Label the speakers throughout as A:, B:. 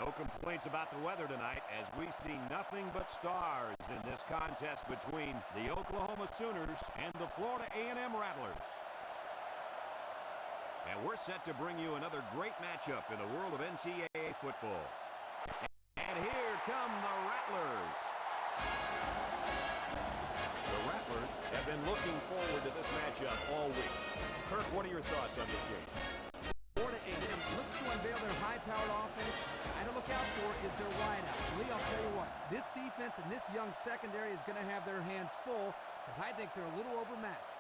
A: No complaints about the weather tonight as we see nothing but stars in this contest between the Oklahoma Sooners and the Florida A&M Rattlers. And we're set to bring you another great matchup in the world of NCAA football. And here come the Rattlers. The Rattlers have been looking forward to this matchup all week. Kirk, what are your thoughts on this game?
B: Florida A&M looks to unveil their high-powered offense. The guy to look out for is their wideout. Lee, I'll tell you what, this defense and this young secondary is going to have their hands full because I think they're a little overmatched.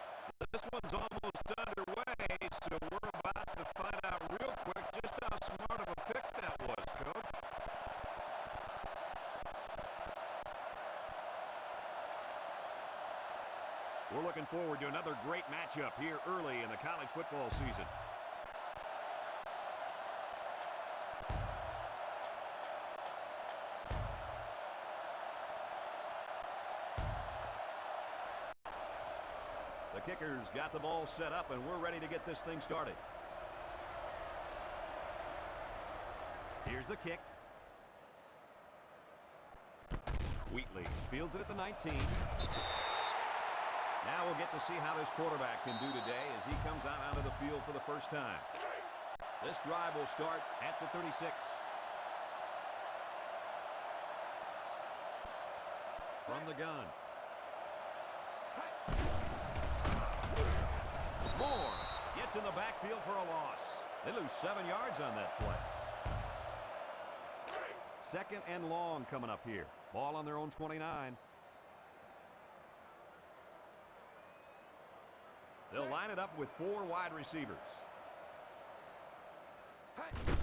A: This one's almost underway, so we're about to find out real quick just how smart of a pick that was, Coach. We're looking forward to another great matchup here early in the college football season. The kicker's got the ball set up, and we're ready to get this thing started. Here's the kick. Wheatley fields it at the 19. Now we'll get to see how this quarterback can do today as he comes out onto the field for the first time. This drive will start at the 36. From the gun. Moore gets in the backfield for a loss. They lose 7 yards on that play. Second and long coming up here. Ball on their own 29. They'll line it up with 4 wide receivers.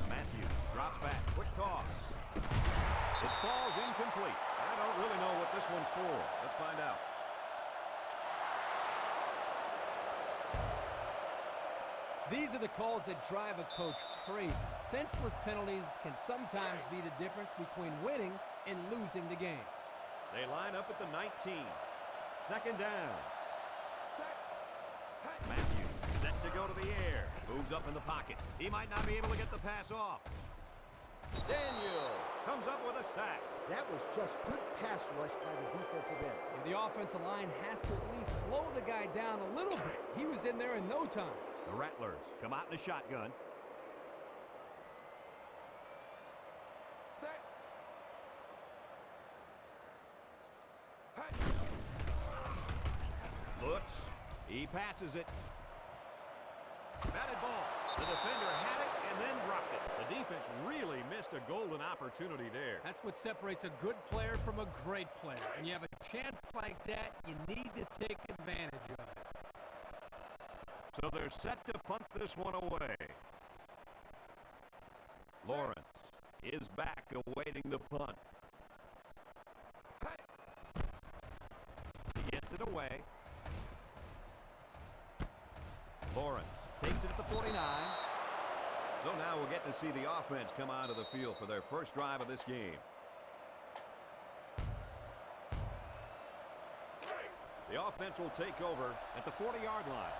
A: Matthews drops back. Quick toss. It falls incomplete. I don't really know what this one's for. Let's find out.
B: These are the calls that drive a coach crazy. Senseless penalties can sometimes be the difference between winning and losing the game.
A: They line up at the 19. Second down. Matthews set to go to the air. Moves up in the pocket. He might not be able to get the pass off. Daniel comes up with a sack.
C: That was just good pass rush by the defensive end.
B: And the offensive line has to at least slow the guy down a little bit. He was in there in no time.
A: The Rattlers come out in a shotgun.
D: Set.
A: Looks. He passes it. Batted ball. The defender had it and then dropped it. The defense really missed a golden opportunity there.
B: That's what separates a good player from a great player. When you have a chance like that, you need to take advantage of it.
A: So they're set to punt this one away. Lawrence is back awaiting the punt. He gets it away. Lawrence takes it at the 49. So now we'll get to see the offense come onto the field for their first drive of this game. The offense will take over at the 40-yard line.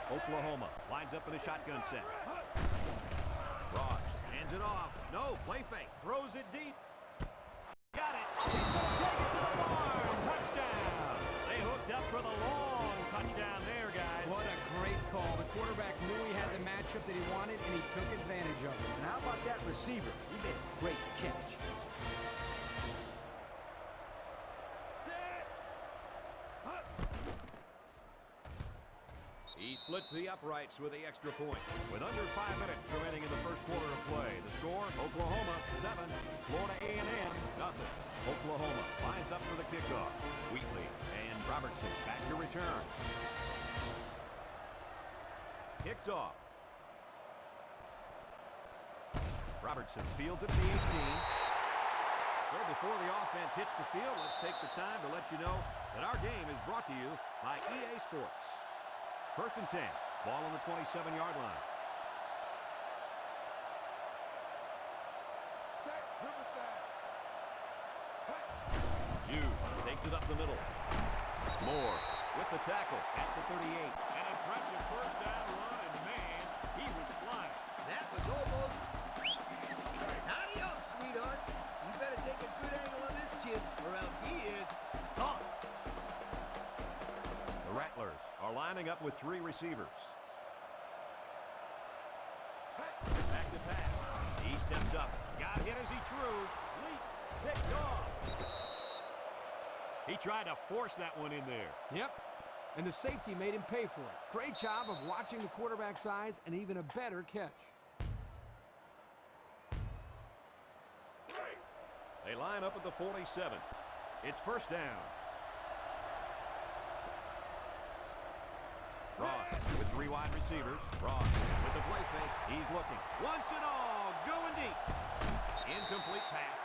A: Oklahoma lines up in a shotgun set. Ross hands it off. No, play fake. Throws it deep. Got it. He's going to take it to the barn. Touchdown. They hooked up for the long touchdown there, guys.
B: What a great call. The quarterback knew he had the matchup that he wanted, and he took advantage of it.
C: And how about that receiver? He made a great catch.
A: He splits the uprights with the extra point. With under 5 minutes remaining in the first quarter of play. The score, Oklahoma 7, Florida A&M nothing. Oklahoma lines up for the kickoff. Wheatley and Robertson back to return. Kicks off. Robertson fields it at the 18. So before the offense hits the field, let's take the time to let you know that our game is brought to you by EA Sports. First and 10. Ball on the 27-yard line. Hughes takes it up the middle. Moore with the tackle at the 38. An impressive first down run, and man, he was flying. up with 3 receivers. Back to pass. He steps up. Got hit as he threw. Leaps. Picked off. He tried to force that one in there.
B: Yep. And the safety made him pay for it. Great job of watching the quarterback's eyes and even a better catch.
A: They line up at the 47. It's first down. Ross with 3 wide receivers. Ross with the play fake. He's looking. Once and all. Going deep. Incomplete pass.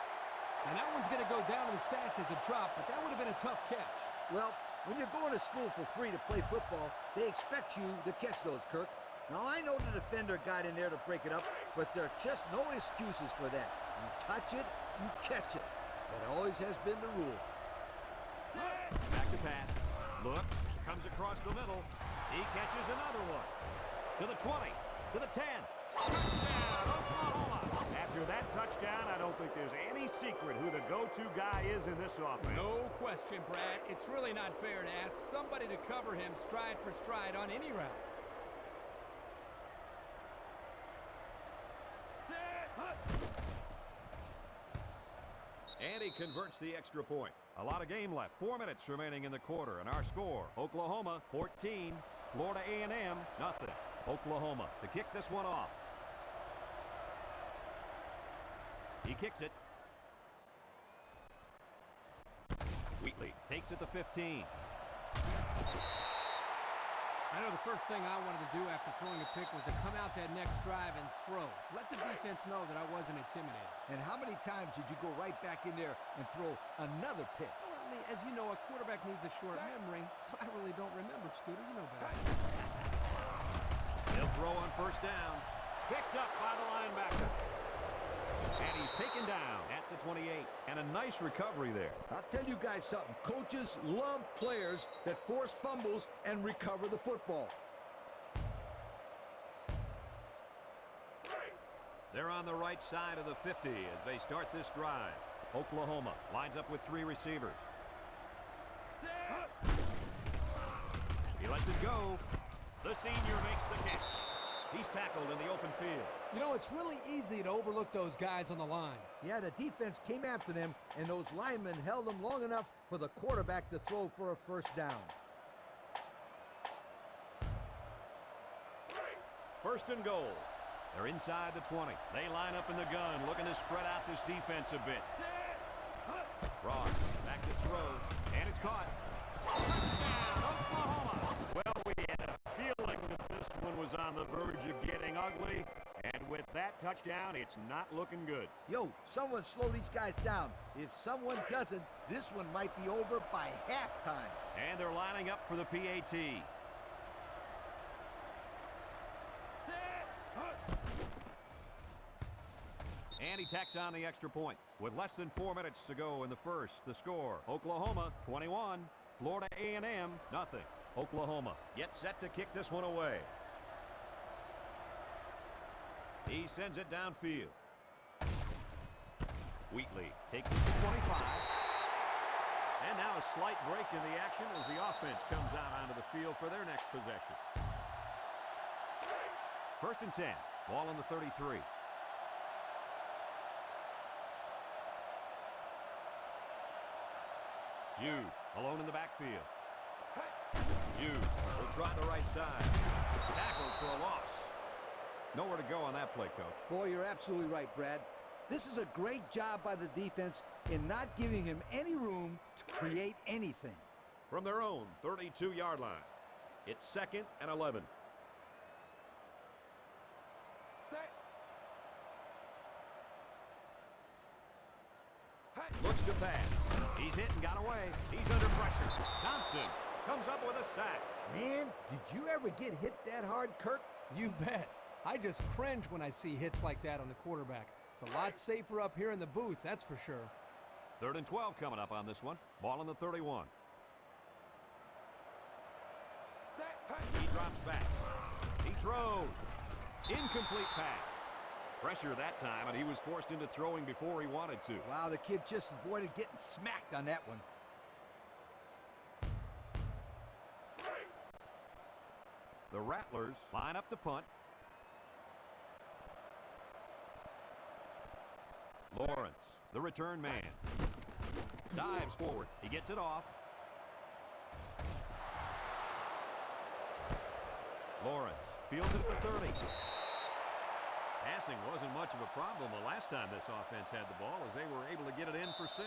B: And that one's going to go down in the stats as a drop, but that would have been a tough catch.
C: Well, when you're going to school for free to play football, they expect you to catch those, Kirk. Now, I know the defender got in there to break it up, but there are just no excuses for that. You touch it, you catch it. That always has been the rule.
A: Back to pass. Look. Comes across the middle. He catches another one. To the 20. To the 10. Touchdown, Oklahoma. After that touchdown, I don't think there's any secret who the go-to guy is in this offense.
B: No question, Brad. It's really not fair to ask somebody to cover him stride for stride on any route.
A: And he converts the extra point. A lot of game left. 4 minutes remaining in the quarter. And our score, Oklahoma 14, Florida A&M nothing. Oklahoma to kick this one off. He kicks it. Wheatley takes it to 15.
B: I know the first thing I wanted to do after throwing a pick was to come out that next drive and throw. Let the defense know that I wasn't intimidated.
C: And how many times did you go right back in there and throw another pick?
B: Well, I mean, as you know, a quarterback needs a short memory, so I really don't remember, Scooter. You know better.
A: He'll throw on first down. Picked up by the linebacker. And he's taken down at the 28. And a nice recovery there.
C: I'll tell you guys something. Coaches love players that force fumbles and recover the football.
A: They're on the right side of the 50 as they start this drive. Oklahoma lines up with 3 receivers. He lets it go. The senior makes the catch. He's tackled in the open field.
B: You know, it's really easy to overlook those guys on the line.
C: Yeah, the defense came after them, and those linemen held them long enough for the quarterback to throw for a first down.
A: First and goal. They're inside the 20. They line up in the gun, looking to spread out this defense a bit. Ross back to throw, and it's caught. Touchdown, Oklahoma. Well, we had a feeling that this one was on the verge of getting ugly, and with that touchdown, it's not looking good.
C: Yo, someone slow these guys down. If someone doesn't, this one might be over by halftime.
A: And they're lining up for the PAT. And he tacks on the extra point. With less than 4 minutes to go in the first, the score, Oklahoma 21, Florida A&M nothing. Oklahoma gets set to kick this one away. He sends it downfield. Wheatley takes it to 25. And now a slight break in the action as the offense comes out onto the field for their next possession. First and 10, ball on the 33. Yu alone in the backfield. Yu will try the right side. Tackled for a loss. Nowhere to go on that play, Coach.
C: Boy, you're absolutely right, Brad. This is a great job by the defense in not giving him any room to create anything.
A: From their own 32-yard line, it's 2nd and 11. Looks to pass. He's hit and got away. He's under pressure. Thompson comes up with a sack.
C: Man, did you ever get hit that hard, Kirk?
B: You bet. I just cringe when I see hits like that on the quarterback. It's a lot safer up here in the booth, that's for sure.
A: 3rd and 12 coming up on this one. Ball on the 31. He drops back. He throws. Incomplete pass. Pressure that time, and he was forced into throwing before he wanted to.
C: Wow, the kid just avoided getting smacked on that one.
A: The Rattlers line up to punt. Lawrence, the return man. Dives forward. He gets it off. Lawrence fields it at the 30. Passing wasn't much of a problem the last time this offense had the ball, as they were able to get it in for 6.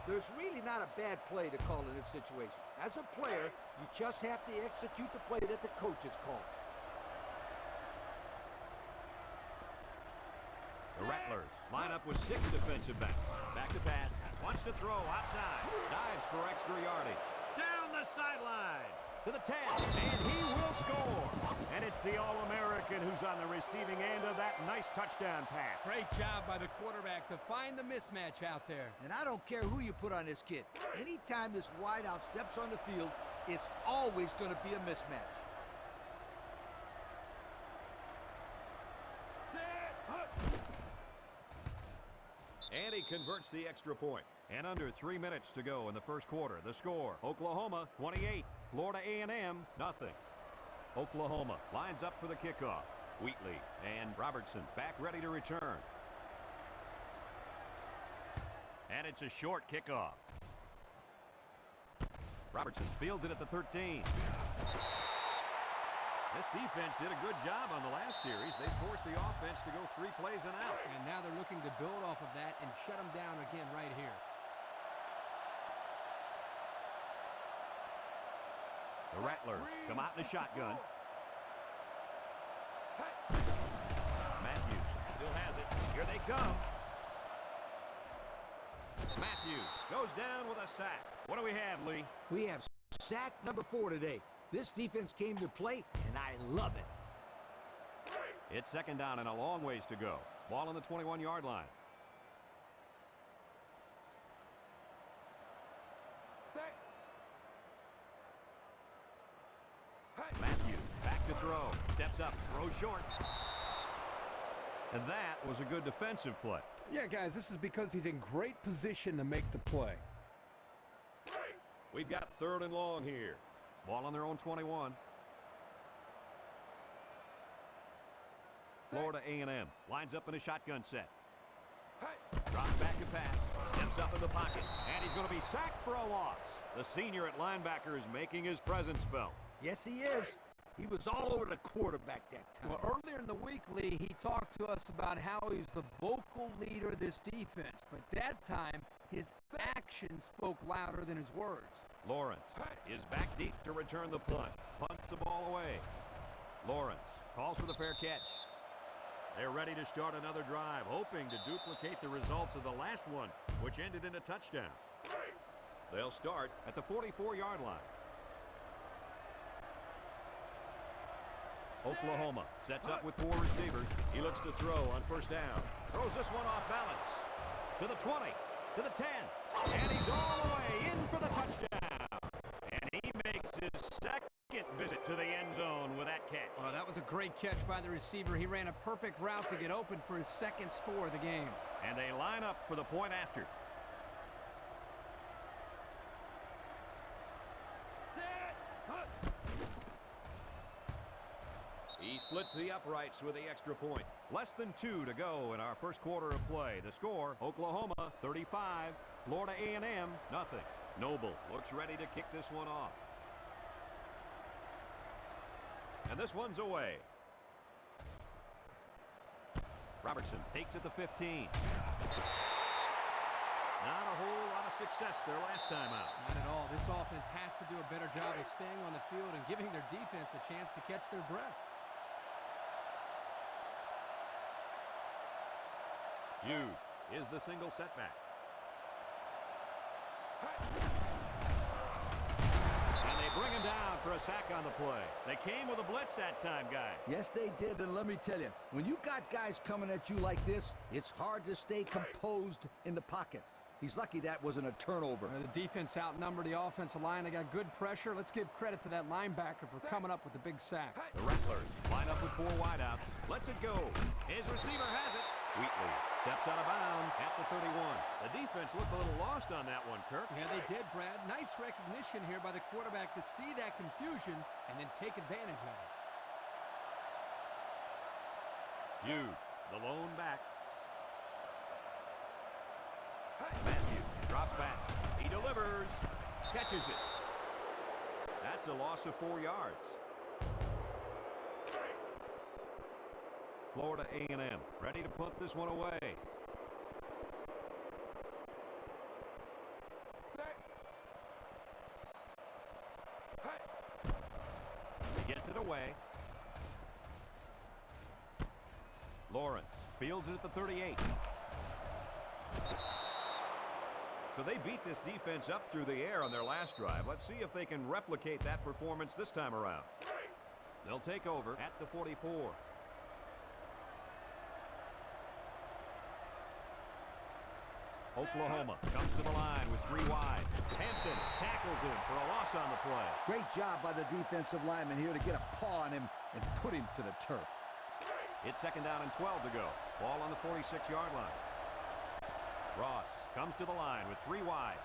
C: There's really not a bad play to call in this situation. As a player, you just have to execute the play that the coach has called.
A: The Rattlers line up with 6 defensive backs. Back to pass. Wants to throw outside. Dives for extra yardage. Down the sideline to the 10. And he will score. And it's the All-American who's on the receiving end of that nice touchdown pass.
B: Great job by the quarterback to find the mismatch out there.
C: And I don't care who you put on this kid. Anytime this wideout steps on the field, it's always going to be a mismatch.
A: And he converts the extra point. And under 3 minutes to go in the first quarter. The score, Oklahoma 28, Florida A&M nothing. Oklahoma lines up for the kickoff. Wheatley and Robertson back ready to return. And it's a short kickoff. Robertson fields it at the 13. This defense did a good job on the last series. They forced the offense to go 3 plays and out.
B: And now they're looking to build off of that and shut them down again right here.
A: The Rattlers come out in the shotgun. Matthews still has it. Here they come. Matthews goes down with a sack. What do we have, Lee?
C: We have sack number 4 today. This defense came to play, and I love it.
A: It's second down and a long ways to go. Ball on the 21-yard line. Matthews back to throw. Steps up, throws short. And that was a good defensive play.
D: Yeah, guys, this is because he's in great position to make the play.
A: We've got 3rd and long here. Ball on their own 21. Florida A&M lines up in a shotgun set. Drops back to pass. Steps up in the pocket. And he's going to be sacked for a loss. The senior at linebacker is making his presence felt.
C: Yes, he is. He was all over the quarterback that time.
B: Well, earlier in the week, Lee, he talked to us about how he's the vocal leader of this defense. But that time, his actions spoke louder than his words.
A: Lawrence is back deep to return the punt. Punts the ball away. Lawrence calls for the fair catch. They're ready to start another drive, hoping to duplicate the results of the last one, which ended in a touchdown. They'll start at the 44-yard line. Oklahoma sets up with 4 receivers. He looks to throw on first down. Throws this one off balance. To the 20, to the 10. And he's all the way in for the touchdown. And he makes his second visit to the end zone with that catch.
B: Oh, that was a great catch by the receiver. He ran a perfect route to get open for his second score of the game.
A: And they line up for the point after. He splits the uprights with the extra point. Less than 2 to go in our first quarter of play. The score, Oklahoma 35, Florida A&M nothing. Noble looks ready to kick this one off. And this one's away. Robertson takes it to 15. Not a whole lot of success their last time out.
B: Not at all. This offense has to do a better job of staying on the field and giving their defense a chance to catch their breath.
A: Hughes is the single setback. And they bring him down for a sack on the play. They came with a blitz that time, guys.
C: Yes, they did, and let me tell you, when you got guys coming at you like this, it's hard to stay composed in the pocket. He's lucky that wasn't a turnover.
B: The defense outnumbered the offensive line. They got good pressure. Let's give credit to that linebacker for coming up with the big sack.
A: The Rattlers line up with 4 wideouts. Lets it go. His receiver has it. Wheatley steps out of bounds at the 31. The defense looked a little lost on that one, Kirk.
B: Yeah, they did, Brad. Nice recognition here by the quarterback to see that confusion and then take advantage of it.
A: Jude, the lone back. Matthew drops back. He delivers. Catches it. That's a loss of 4 yards. Florida A&M ready to put this one away. He gets it away. Lawrence fields it at the 38. So they beat this defense up through the air on their last drive. Let's see if they can replicate that performance this time around. They'll take over at the 44. Oklahoma comes to the line with 3 wide. Hampton tackles him for a loss on the play.
C: Great job by the defensive lineman here to get a paw on him and put him to the turf.
A: It's 2nd down and 12 to go. Ball on the 46-yard line. Ross comes to the line with 3 wide.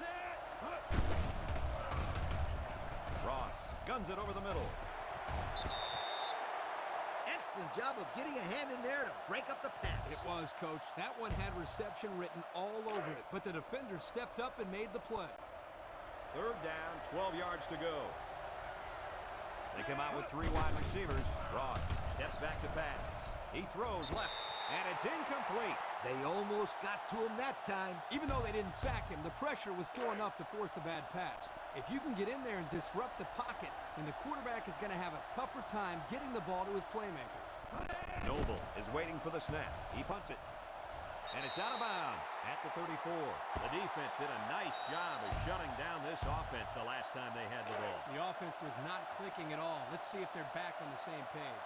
A: Ross guns it over the middle.
C: Excellent job of getting a hand in there to break up the pass.
B: It was, Coach. That one had reception written all over it, but the defender stepped up and made the play.
A: 3rd down, 12 yards to go. They come out with 3 wide receivers. Ross steps back to pass. He throws left, and it's incomplete.
C: They almost got to him that time.
B: Even though they didn't sack him, the pressure was still enough to force a bad pass. If you can get in there and disrupt the pocket, then the quarterback is going to have a tougher time getting the ball to his playmakers.
A: Noble is waiting for the snap. He punts it. And it's out of bounds at the 34. The defense did a nice job of shutting down this offense the last time they had the ball.
B: The offense was not clicking at all. Let's see if they're back on the same page.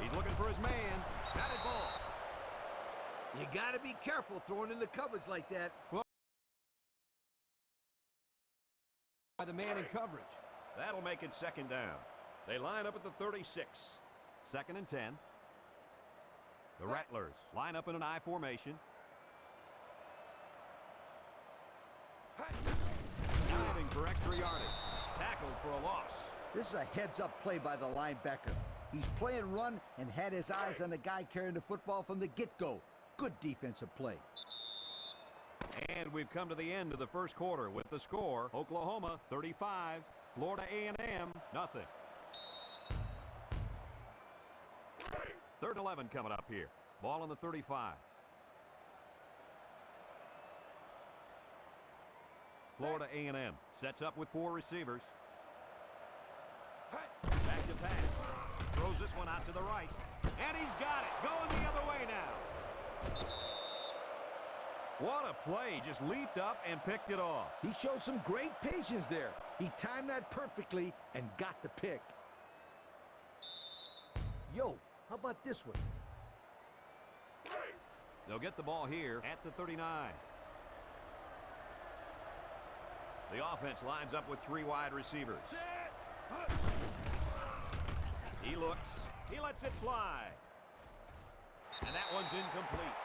A: He's looking for his man. Batted ball.
C: You got to be careful throwing into coverage like that.
B: Well, by the man in coverage.
A: That'll make it 2nd down. They line up at the 36. 2nd and 10. The Rattlers line up in an I formation. Diving for extra yardage. Tackled for a loss.
C: This is a heads-up play by the linebacker. He's playing run and had his eyes on the guy carrying the football from the get-go. Good defensive play.
A: And we've come to the end of the first quarter with the score, Oklahoma 35, Florida A&M nothing. 3rd and 11 coming up here. Ball on the 35. Florida A&M sets up with 4 receivers. Back to pass. Throws this one out to the right. And he's got it. Going the other way now. What a play. Just leaped up and picked it off.
C: He showed some great patience there. He timed that perfectly and got the pick. Yo, how about this one?
A: They'll get the ball here at the 39. The offense lines up with 3 wide receivers. He looks. He lets it fly. And that one's incomplete.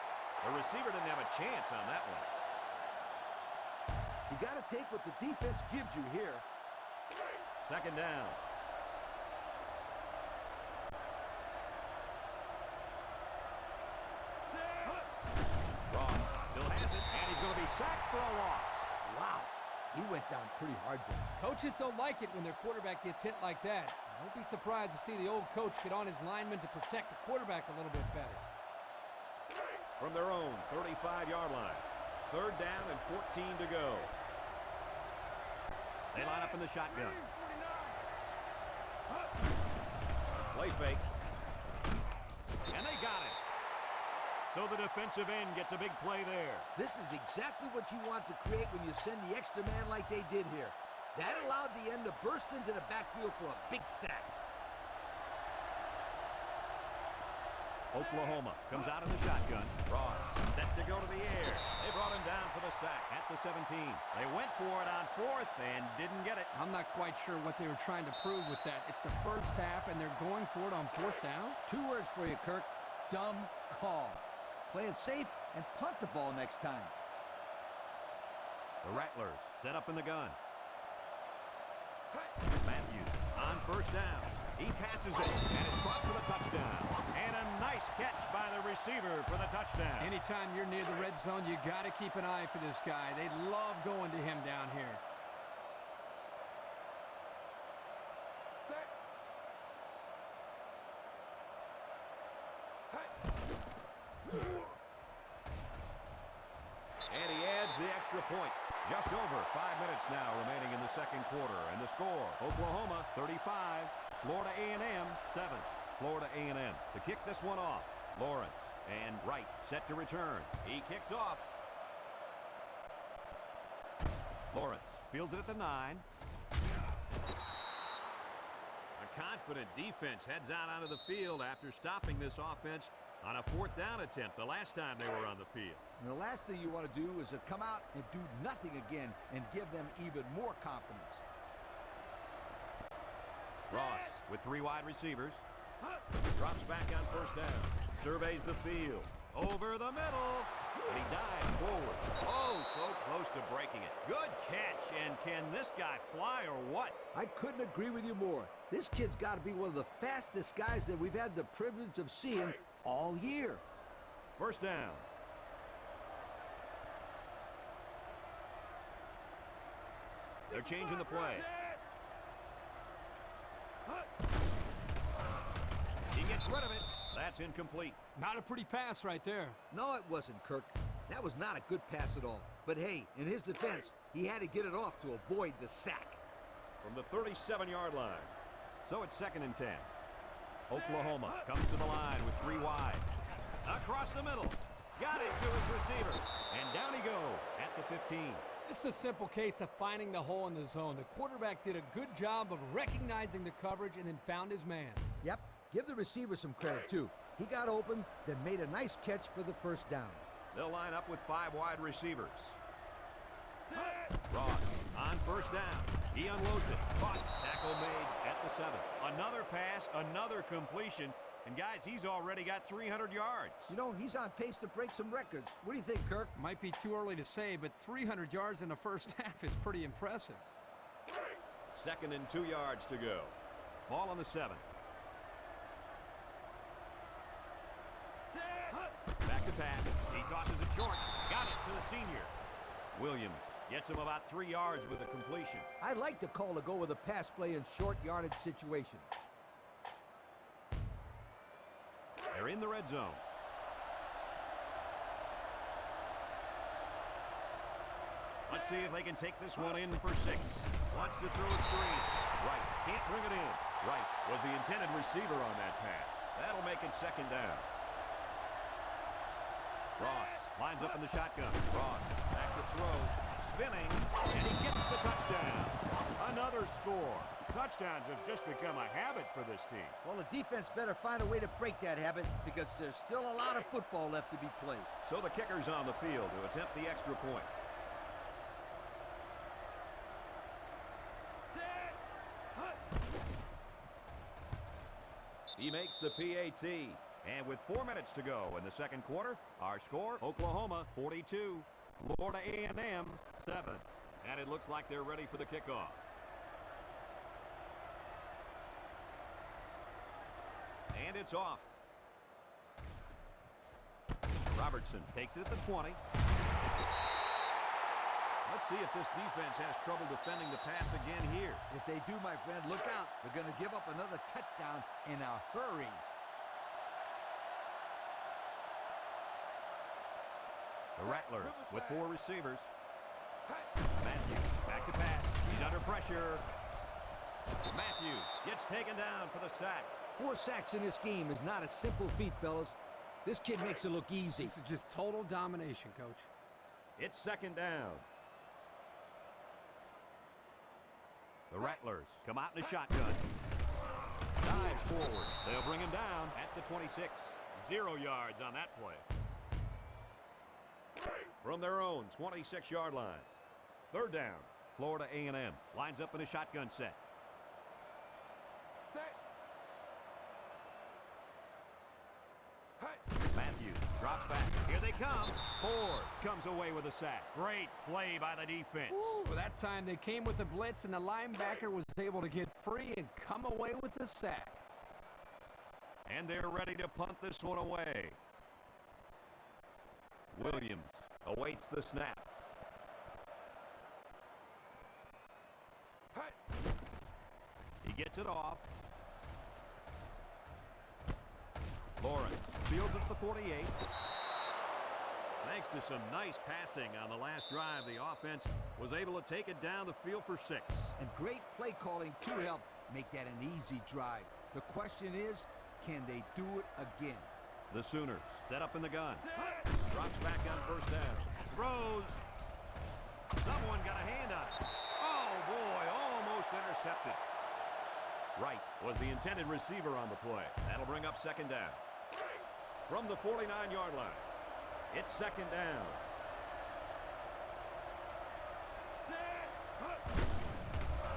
A: The receiver didn't have a chance on that one.
C: You got to take what the defense gives you here.
A: 2nd down. Ross still has it, and he's going to be sacked for a loss.
C: Wow, he went down pretty hard there.
B: Coaches don't like it when their quarterback gets hit like that. Don't be surprised to see the old coach get on his lineman to protect the quarterback a little bit better.
A: From their own 35-yard line. 3rd down and 14 to go. They line up in the shotgun. Play fake. And they got it. So the defensive end gets a big play there.
C: This is exactly what you want to create when you send the extra man like they did here. That allowed the end to burst into the backfield for a big sack.
A: Oklahoma comes out in the shotgun. Ross set to go to the air. They brought him down for the sack at the 17. They went for it on fourth and didn't get it.
B: I'm not quite sure what they were trying to prove with that. It's the first half, and they're going for it on fourth down?
C: 2 words for you, Kirk. Dumb call. Play it safe and punt the ball next time.
A: The Rattlers set up in the gun. Matthews on first down. He passes it, and it's caught for the touchdown. And a nice catch by the receiver for the touchdown.
B: Anytime you're near the red zone, you got to keep an eye for this guy. They love going to him down here.
A: And he adds the extra point. Just over 5 minutes now remaining in the second quarter. And the score, Oklahoma 35, Florida A&M 7. Florida A&M to kick this one off. Lawrence and Wright set to return. He kicks off. Lawrence fields it at the 9. A confident defense heads out onto the field after stopping this offense on a fourth down attempt the last time they were on the field.
C: And the last thing you want to do is to come out and do nothing again and give them even more confidence.
A: Ross with 3 wide receivers. Drops back on first down. Surveys the field. Over the middle. And he dives forward. Oh, so close to breaking it. Good catch. And can this guy fly or what?
C: I couldn't agree with you more. This kid's got to be one of the fastest guys that we've had the privilege of seeing all year.
A: First down. They're changing the play. He gets rid of it. That's incomplete.
B: Not a pretty pass right there.
C: No, it wasn't, Kirk. That was not a good pass at all. But hey, in his defense, he had to get it off to avoid the sack.
A: From the 37-yard line. So it's 2nd and 10. Oklahoma comes to the line with 3 wide. Across the middle. Got it to his receiver. And down he goes at the 15.
B: This is a simple case of finding the hole in the zone. The quarterback did a good job of recognizing the coverage and then found his man.
C: Yep. Give the receiver some credit, too. He got open, then made a nice catch for the first down.
A: They'll line up with 5 wide receivers. Ross on first down. He unloads it. Caught. Tackle made at the 7. Another pass, another completion. And, guys, he's already got 300 yards.
C: You know, he's on pace to break some records. What do you think, Kirk?
B: Might be too early to say, but 300 yards in the first half is pretty impressive.
A: 2nd and 2 yards to go. Ball on the 7. Back to pass. He tosses it short. Got it to the senior. Williams gets him about 3 yards with a completion.
C: I like the call to go with a pass play in short yardage situation.
A: They're in the red zone. Let's see if they can take this one in for 6. Wants to throw a screen. Wright can't bring it in. Wright was the intended receiver on that pass. That'll make it 2nd down. Ross lines up in the shotgun. Ross back to throw. Spinning. And he gets the touchdown. Another score. Touchdowns have just become a habit for this team.
C: Well, the defense better find a way to break that habit because there's still a lot of football left to be played.
A: So the kicker's on the field to attempt the extra point. He makes the PAT. And with 4 minutes to go in the second quarter, our score, Oklahoma 42, Florida A&M 7. And it looks like they're ready for the kickoff. And it's off. Robertson takes it at the 20. Let's see if this defense has trouble defending the pass again here.
C: If they do, my friend, look out. They're going to give up another touchdown in a hurry.
A: The Rattlers with 4 receivers. Matthews back to pass. He's under pressure. Matthews gets taken down for the sack.
C: 4 sacks in this game is not a simple feat, fellas. This kid makes it look easy.
B: This is just total domination, Coach.
A: It's 2nd down. Rattlers come out in a shotgun. Dives forward. They'll bring him down at the 26. 0 yards on that play. From their own 26-yard line. 3rd down. Florida A&M lines up in a shotgun set. Matthews drops back. Here they come. Ford comes away with a sack. Great play by the defense.
B: Well, that time they came with the blitz, and the linebacker was able to get free and come away with a sack.
A: And they're ready to punt this one away. Williams awaits the snap. He gets it off. Lawrence fields at the 48. Thanks to some nice passing on the last drive, the offense was able to take it down the field for 6.
C: And great play calling to help make that an easy drive. The question is, can they do it again?
A: The Sooners set up in the gun. Drops back on 1st down. Throws. Someone got a hand on it. Oh, boy, almost intercepted. Wright was the intended receiver on the play. That'll bring up 2nd down. From the 49-yard line, it's 2nd down.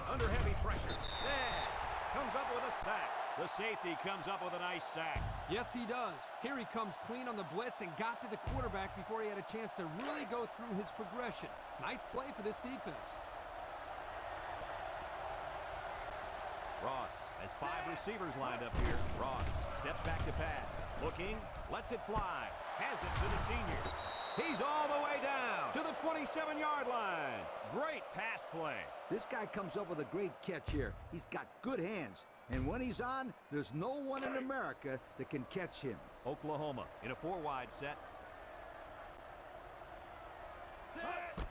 A: Under heavy pressure. There. Comes up with a sack. The safety comes up with a nice sack.
B: Yes, he does. Here he comes clean on the blitz and got to the quarterback before he had a chance to really go through his progression. Nice play for this defense.
A: Ross has 5 receivers lined up here. Ross steps back to pass. Looking, lets it fly. Has it to the senior. He's all the way down to the 27-yard line. Great pass play.
C: This guy comes up with a great catch here. He's got good hands. And when he's on, there's no one in America that can catch him.
A: Oklahoma in a 4-wide set.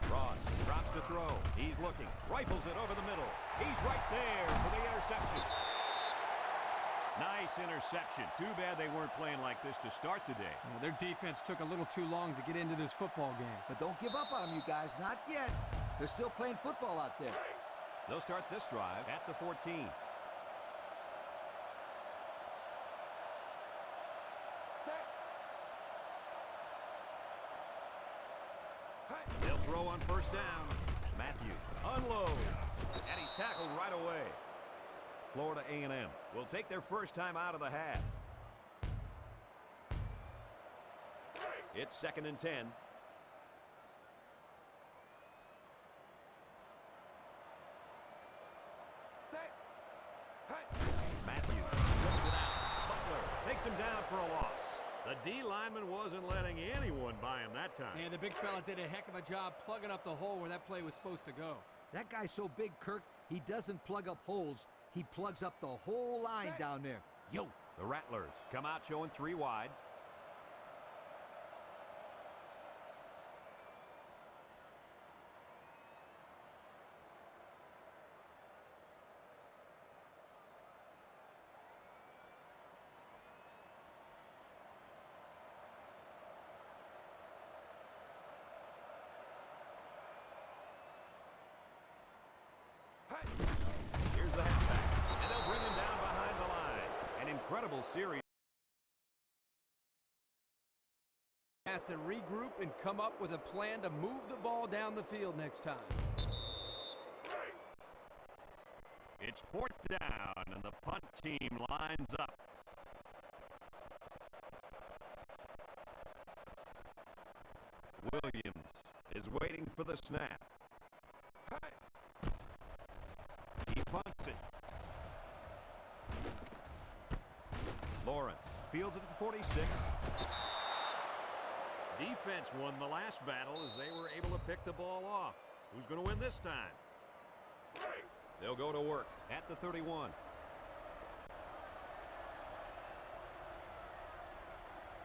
A: Ross drops to throw. He's looking. Rifles it over the middle. He's right there for the interception. Nice interception. Too bad they weren't playing like this to start the day.
B: Well, their defense took a little too long to get into this football game.
C: But don't give up on them, you guys. Not yet. They're still playing football out there.
A: They'll start this drive at the 14. They'll throw on 1st down. Matthews unloads. And he's tackled right away. Florida A&M will take their first time out of the half. It's 2nd and 10. Matthews throws it out. Butler takes him down for a loss. The D lineman wasn't letting anyone by him that time.
B: And the big fella did a heck of a job plugging up the hole where that play was supposed to go.
C: That guy's so big, Kirk, he doesn't plug up holes. He plugs up the whole line down there. Yo.
A: The Rattlers come out showing 3 wide. Here's the halfback, and they'll bring him down behind the line. An incredible series.
B: Has to regroup and come up with a plan to move the ball down the field next time.
A: It's 4th down, and the punt team lines up. Williams is waiting for the snap. He punts it. Lawrence fields it at the 46. Defense won the last battle as they were able to pick the ball off. Who's going to win this time? They'll go to work at the 31.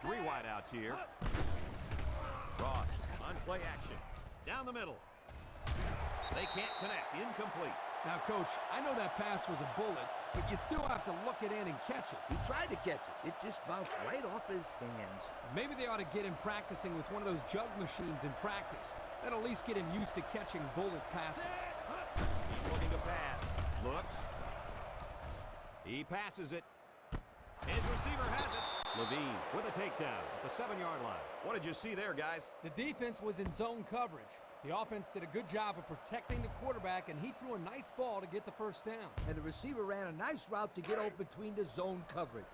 A: 3 wideouts here. Ross on play action. Down the middle. They can't connect. Incomplete.
B: Now, Coach, I know that pass was a bullet, but you still have to look it in and catch it.
C: He tried to catch it. It just bounced right off his hands.
B: Maybe they ought to get him practicing with one of those jug machines in practice. That'll at least get him used to catching bullet passes.
A: He's looking to pass. Looks. He passes it. His receiver has it. Levine with a takedown at the 7-yard line. What did you see there, guys?
B: The defense was in zone coverage. The offense did a good job of protecting the quarterback, and he threw a nice ball to get the first down.
C: And the receiver ran a nice route to get open between the zone coverage.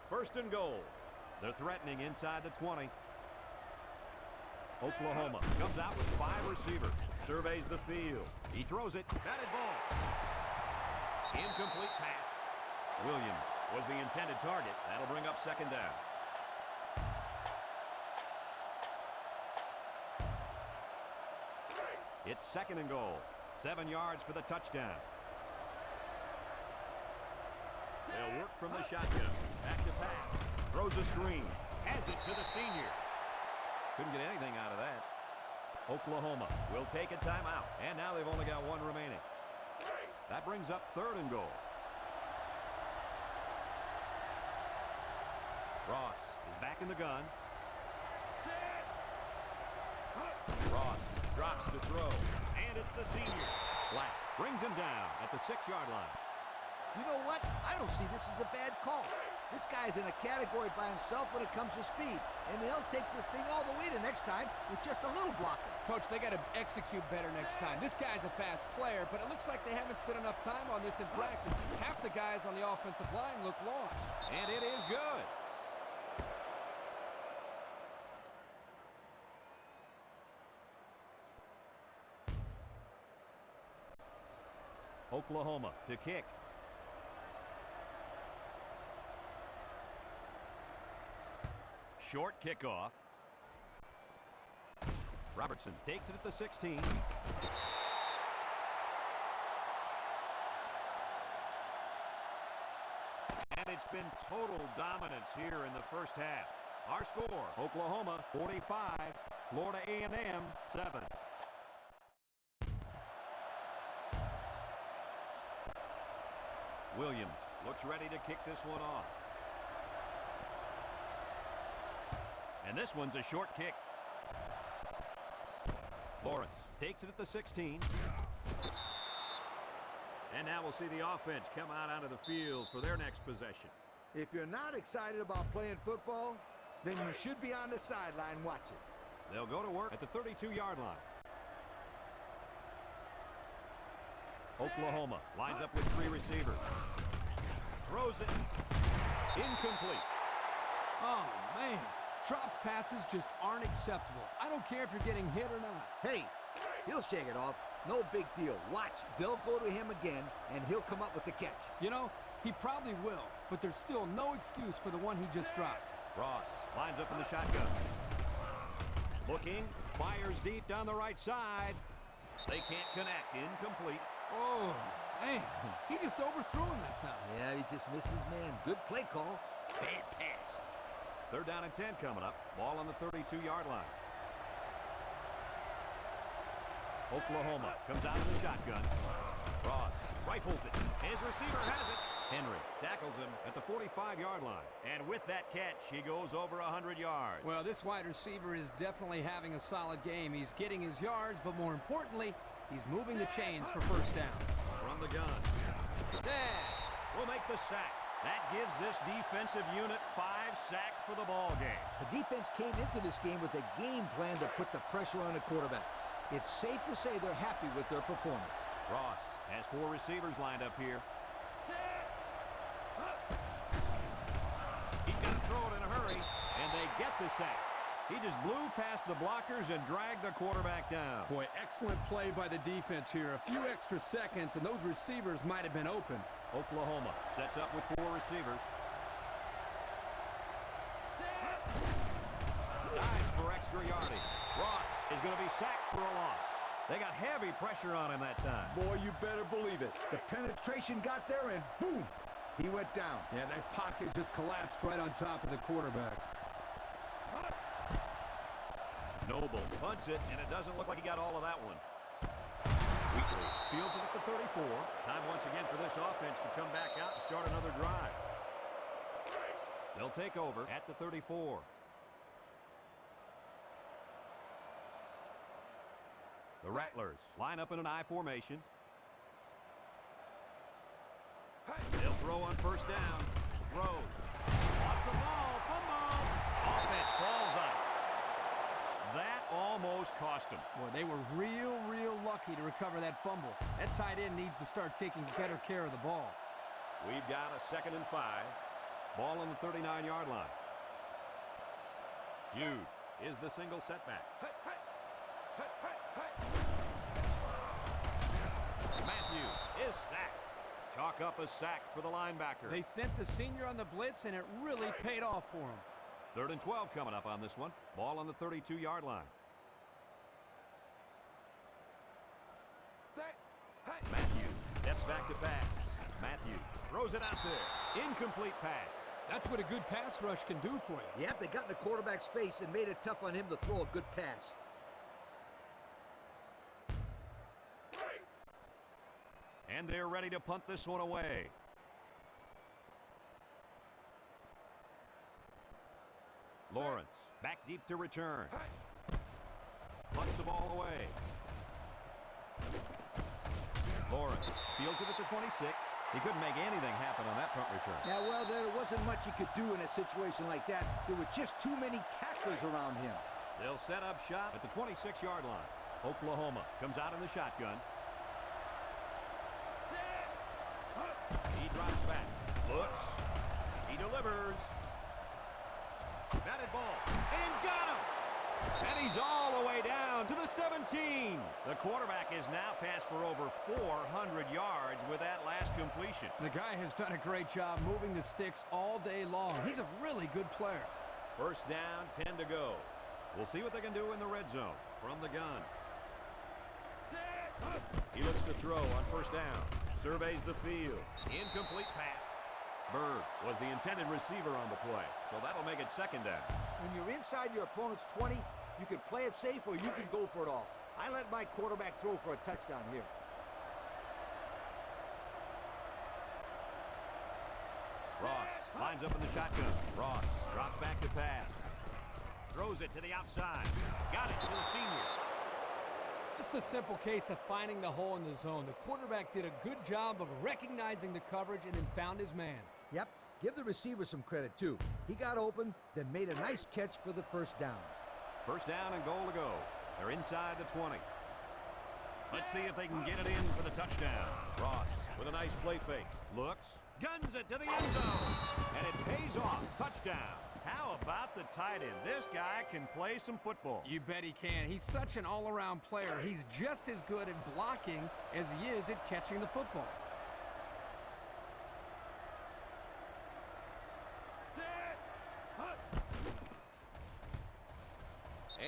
A: First and goal. They're threatening inside the 20. Oklahoma comes out with 5 receivers. Surveys the field. He throws it. Batted ball. Incomplete pass. Williams was the intended target. That'll bring up second down. It's second and goal. 7 yards for the touchdown. They'll work from the shotgun. Back to pass. Throws a screen. Has it to the senior. Couldn't get anything out of that. Oklahoma will take a timeout. And now they've only got 1 remaining. That brings up third and goal. Ross is back in the gun. Ross drops the throw. And it's the senior. Black brings him down at the 6-yard line.
C: You know what? I don't see this as a bad call. This guy's in a category by himself when it comes to speed. And he'll take this thing all the way to next time with just a little blocker.
B: Coach, they got to execute better next time. This guy's a fast player, but it looks like they haven't spent enough time on this in practice. Half the guys on the offensive line look lost.
A: And it is good. Oklahoma to kick. Short kickoff. Robertson takes it at the 16. And it's been total dominance here in the first half. Our score, Oklahoma 45, Florida A&M 7. Williams looks ready to kick this one off. And this one's a short kick. Lawrence takes it at the 16. And now we'll see the offense come out onto the field for their next possession.
C: If you're not excited about playing football, then you should be on the sideline watching.
A: They'll go to work at the 32-yard line. Oklahoma lines up with 3 receivers. Throws it. Incomplete.
B: Oh, man. Dropped passes just aren't acceptable. I don't care if you're getting hit or not.
C: Hey, he'll shake it off. No big deal. Watch. They'll go to him again, and he'll come up with the catch.
B: You know, he probably will, but there's still no excuse for the one he just dropped.
A: Ross lines up in the shotgun. Looking. Fires deep down the right side. They can't connect. Incomplete.
B: Oh, man. He just overthrew him that time.
C: Yeah, he just missed his man. Good play call. Bad pass.
A: Third down and 10 coming up. Ball on the 32-yard line. Oklahoma comes out of the shotgun. Ross rifles it. His receiver has it. Henry tackles him at the 45-yard line. And with that catch, he goes over 100 yards.
B: Well, this wide receiver is definitely having a solid game. He's getting his yards, but more importantly, he's moving the chains for first down.
A: From the gun. Dash will make the sack. That gives this defensive unit 5 sacks for the ball game.
C: The defense came into this game with a game plan to put the pressure on the quarterback. It's safe to say they're happy with their performance.
A: Ross has 4 receivers lined up here. He's got to throw it in a hurry, and they get the sack. He just blew past the blockers and dragged the quarterback down.
D: Boy, excellent play by the defense here. A few extra seconds, and those receivers might have been open.
A: Oklahoma sets up with 4 receivers. Dives for extra yardage. Ross is going to be sacked for a loss. They got heavy pressure on him that time.
C: Boy, you better believe it. The penetration got there, and boom, he went down.
D: Yeah, that pocket just collapsed right on top of the quarterback.
A: Noble punts it, and it doesn't look like he got all of that one. Wheatley fields it at the 34. Time once again for this offense to come back out and start another drive. They'll take over at the 34. The Rattlers line up in an I formation. They'll throw on first down. Throws. Lost the ball. Fumble. Offense falls on it. That almost cost them.
B: Boy, they were real lucky to recover that fumble. That tight end needs to start taking better care of the ball.
A: We've got a 2nd and 5. Ball on the 39-yard line. Jude is the single setback. Matthews is sacked. Chalk up a sack for the linebacker.
B: They sent the senior on the blitz, and it really paid off for him.
A: 3rd and 12 coming up on this one. Ball on the 32-yard line. Matthews steps back to pass. Matthews throws it out there. Incomplete pass.
B: That's what a good pass rush can do for you.
C: Yep, they got in the quarterback's face and made it tough on him to throw a good pass.
A: And they're ready to punt this one away. Lawrence back deep to return. Punts the ball away. Lawrence fields it at the 26. He couldn't make anything happen on that punt return.
C: Yeah, well, there wasn't much he could do in a situation like that. There were just too many tacklers around him.
A: They'll set up shop at the 26-yard line. Oklahoma comes out in the shotgun. He drops back. Looks. He delivers. Batted ball. And got him. And he's all the way down to the 17. The quarterback is now passed for over 400 yards with that last completion.
B: The guy has done a great job moving the sticks all day long. He's a really good player.
A: 1st down, 10 to go. We'll see what they can do in the red zone from the gun. He looks to throw on 1st down. Surveys the field. Incomplete pass. Bird was the intended receiver on the play, so that'll make it 2nd down.
C: When you're inside your opponent's 20, you can play it safe or you can go for it all. I let my quarterback throw for a touchdown here.
A: Ross lines up in the shotgun. Ross drops back to pass. Throws it to the outside. Got it to the senior.
B: This is a simple case of finding the hole in the zone. The quarterback did a good job of recognizing the coverage and then found his man.
C: Yep, give the receiver some credit too. He got open, then made a nice catch for the 1st down.
A: 1st down and goal to go. They're inside the 20. Let's see if they can get it in for the touchdown. Ross with a nice play fake. Looks, guns it to the end zone. And it pays off. Touchdown. How about the tight end? This guy can play some football.
B: You bet he can. He's such an all-around player. He's just as good at blocking as he is at catching the football.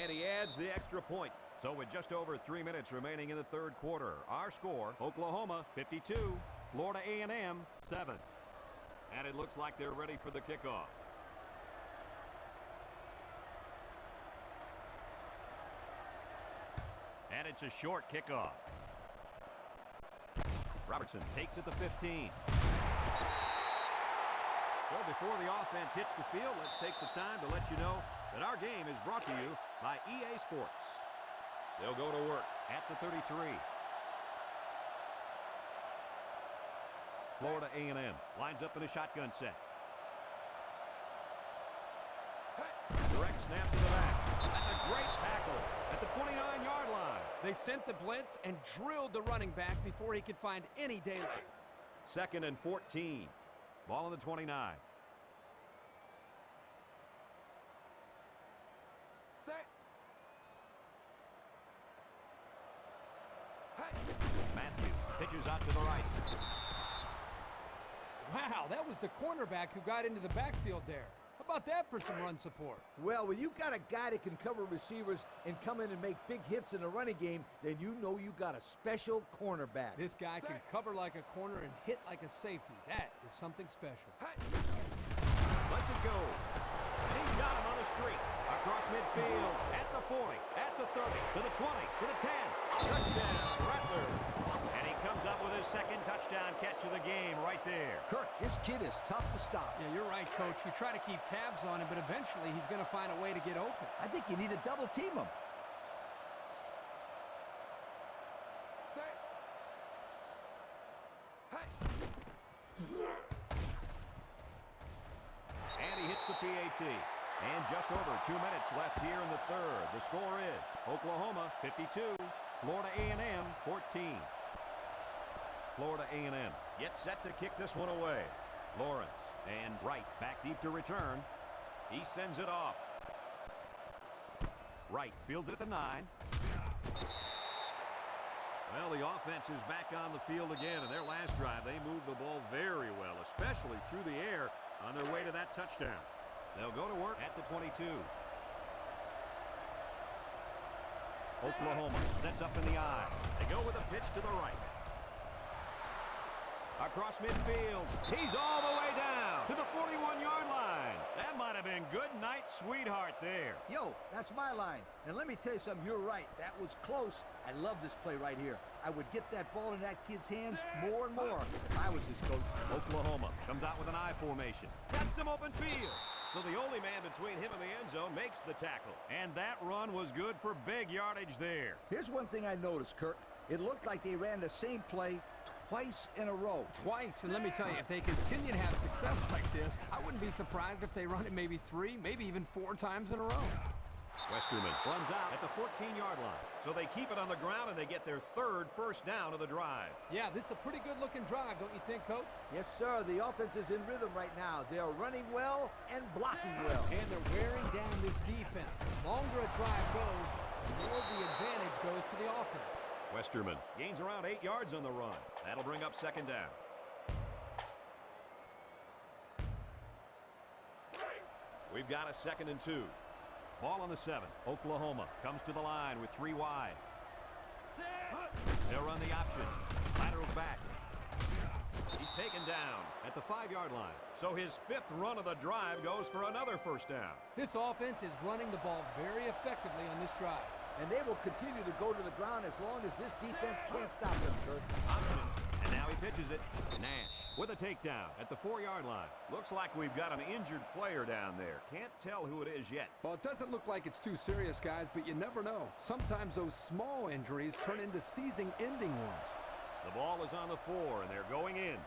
A: And he adds the extra point. So with just over 3 minutes remaining in the 3rd quarter, our score, Oklahoma 52, Florida A&M 7. And it looks like they're ready for the kickoff. And it's a short kickoff. Robertson takes it to 15. So before the offense hits the field, let's take the time to let you know that our game is brought to you by EA Sports. They'll go to work at the 33. Florida A&M lines up in a shotgun set. Direct snap to the back. That's a great tackle at the 29-yard line.
B: They sent the blitz and drilled the running back before he could find any daylight.
A: 2nd and 14. Ball on the 29. Matthews pitches out to the right.
B: Wow, that was the cornerback who got into the backfield there. How about that for some run support?
C: Well, when you've got a guy that can cover receivers and come in and make big hits in the running game, then you know you got a special cornerback.
B: This guy can cover like a corner and hit like a safety. That is something special.
A: Lets it go. And he's got him on the street. Across midfield, at the 40, at the 30, to the 20, to the 10. Touchdown, Rattler. And he comes up with his 2nd touchdown catch of the game right there.
C: Kirk, this kid is tough to stop.
B: Yeah, you're right, Coach. You try to keep tabs on him, but eventually he's going to find a way to get open.
C: I think you need to double team him.
A: And he hits the PAT. And just over 2 minutes left here in the third. The score is Oklahoma 52, Florida A&M 14. Florida A&M gets set to kick this one away. Lawrence and Wright back deep to return. He sends it off. Wright fields it at the 9. Well, the offense is back on the field again. In their last drive, they moved the ball very well, especially through the air on their way to that touchdown. They'll go to work at the 22. Oklahoma sets up in the eye. They go with a pitch to the right. Across midfield. He's all the way down to the 41-yard line. That might have been good night, sweetheart there.
C: Yo, that's my line. And let me tell you something, you're right. That was close. I love this play right here. I would get that ball in that kid's hands more and more if I was his coach.
A: Oklahoma comes out with an I formation. Got some open field. So the only man between him and the end zone makes the tackle. And that run was good for big yardage there.
C: Here's one thing I noticed, Kirk. It looked like they ran the same play twice in a row.
B: Twice, and let me tell you, if they continue to have success like this, I wouldn't be surprised if they run it maybe 3, maybe even 4 times in a row.
A: Westerman runs out at the 14-yard line. So they keep it on the ground, and they get their third first down of the drive.
B: Yeah, this is a pretty good-looking drive, don't you think, Coach?
C: Yes, sir. The offense is in rhythm right now. They're running well and blocking well.
B: And they're wearing down this defense. The longer a drive goes, the more the advantage goes to the offense.
A: Westerman gains around 8 yards on the run. That'll bring up second down. We've got a 2nd and 2. Ball on the 7. Oklahoma comes to the line with 3 wide. They'll run the option. Laterals back. He's taken down at the 5-yard line. So his 5th run of the drive goes for another first down.
B: This offense is running the ball very effectively on this drive.
C: And they will continue to go to the ground as long as this defense can't stop them, Kirk.
A: Option. And now he pitches it. Nash with a takedown at the 4-yard line. Looks like we've got an injured player down there. Can't tell who it is yet.
D: Well, it doesn't look like it's too serious, guys, but you never know. Sometimes those small injuries turn into season-ending ones.
A: The ball is on the 4, and they're going in.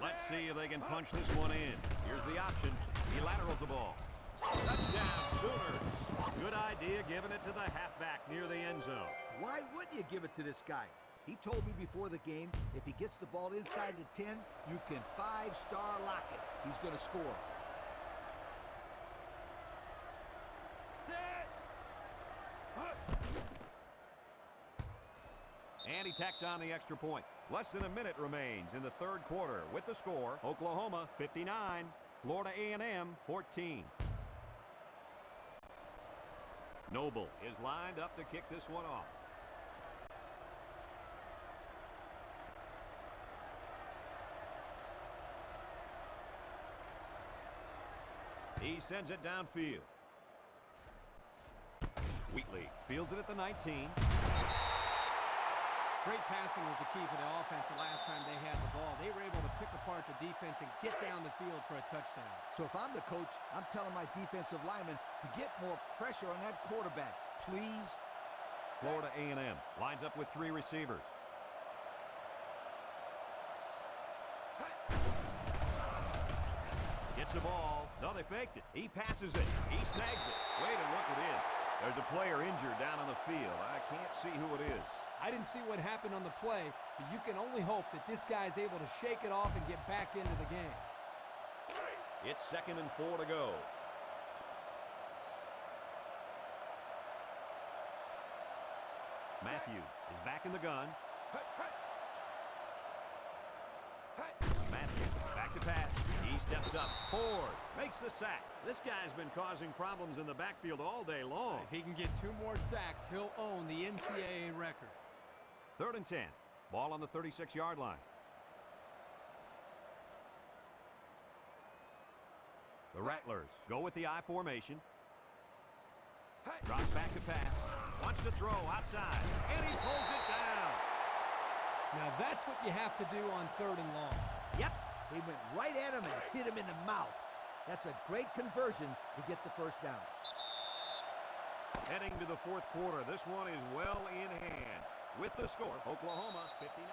A: Let's see if they can punch this one in. Here's the option. He laterals the ball. Touchdown, Sooners. Good idea giving it to the halfback near the end zone.
C: Why wouldn't you give it to this guy? He told me before the game, if he gets the ball inside the 10, you can 5-star lock it. He's going to score.
A: And he tacks on the extra point. Less than a minute remains in the third quarter with the score, Oklahoma 59, Florida A&M 14. Noble is lined up to kick this one off. He sends it downfield. Wheatley fields it at the 19.
B: Great passing was the key for the offense the last time they had the ball. They were able to pick apart the defense and get down the field for a touchdown.
C: So if I'm the coach, I'm telling my defensive linemen to get more pressure on that quarterback, please.
A: Florida A&M lines up with 3 receivers. Gets the ball. No, they faked it. He passes it. He snags it. Way to look it in. There's a player injured down on the field. I can't see who it is.
B: I didn't see what happened on the play, but you can only hope that this guy's able to shake it off and get back into the game.
A: It's 2nd and 4 to go. Matthews is back in the gun. Matthews back to pass. He steps up. Ford makes the sack. This guy's been causing problems in the backfield all day long.
B: If he can get 2 more sacks, he'll own the NCAA record.
A: 3rd and 10. Ball on the 36-yard line. The Rattlers go with the I formation. Drops back to pass. Wants to throw outside. And he pulls it down.
B: Now that's what you have to do on 3rd and long.
C: Yep, they went right at him and hit him in the mouth. That's a great conversion to get the first down.
A: Heading to the 4th quarter, this one is well in hand. With the score, Oklahoma 59.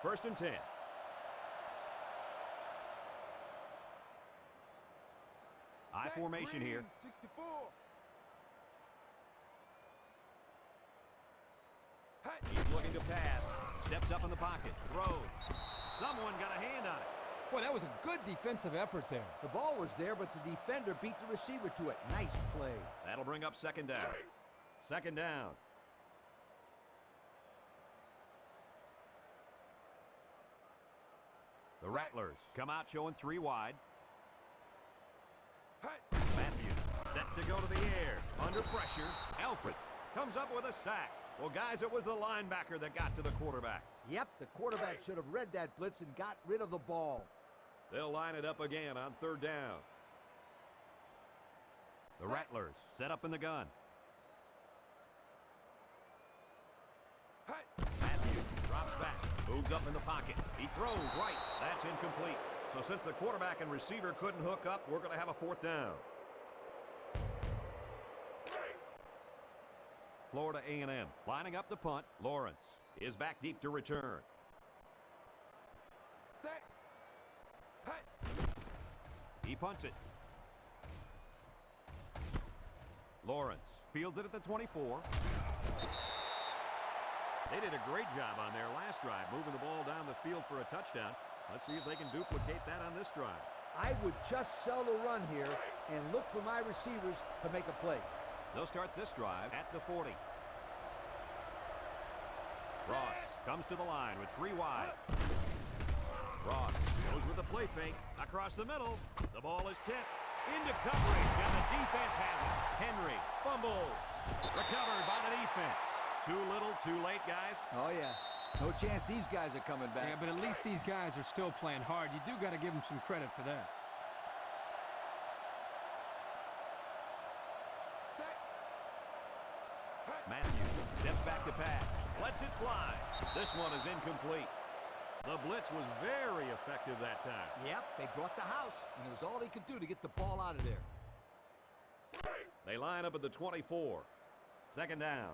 A: First and 10. I formation here.
D: 64.
A: He's looking to pass. Steps up in the pocket. Throws. Someone got a hand on it.
B: Boy, that was a good defensive effort there.
C: The ball was there, but the defender beat the receiver to it. Nice play.
A: That'll bring up second down. Second down. The Rattlers come out showing 3 wide. Matthews set to go to the air. Under pressure. Alfred comes up with a sack. Well, guys, it was the linebacker that got to the quarterback.
C: Yep, the quarterback should have read that blitz and got rid of the ball.
A: They'll line it up again on third down. The Rattlers set up in the gun. Matthews drops back, moves up in the pocket. He throws right. That's incomplete. So since the quarterback and receiver couldn't hook up, we're going to have a fourth down. Florida A&M lining up the punt. Lawrence is back deep to return. He punts it. Lawrence fields it at the 24. They did a great job on their last drive, moving the ball down the field for a touchdown. Let's see if they can duplicate that on this drive.
C: I would just sell the run here and look for my receivers to make a play.
A: They'll start this drive at the 40. Ross comes to the line with 3 wide. Ross goes with a play fake across the middle. The ball is tipped into coverage, and the defense has it. Henry fumbles. Recovered by the defense. Too little, too late, guys.
C: Oh, yeah. No chance these guys are coming back.
B: Yeah, but at least these guys are still playing hard. You do got to give them some credit for that.
A: Matthews steps back to pass. Lets it fly. This one is incomplete. The blitz was very effective that time.
C: Yep, they brought the house, and it was all they could do to get the ball out of there.
A: They line up at the 24. Second down.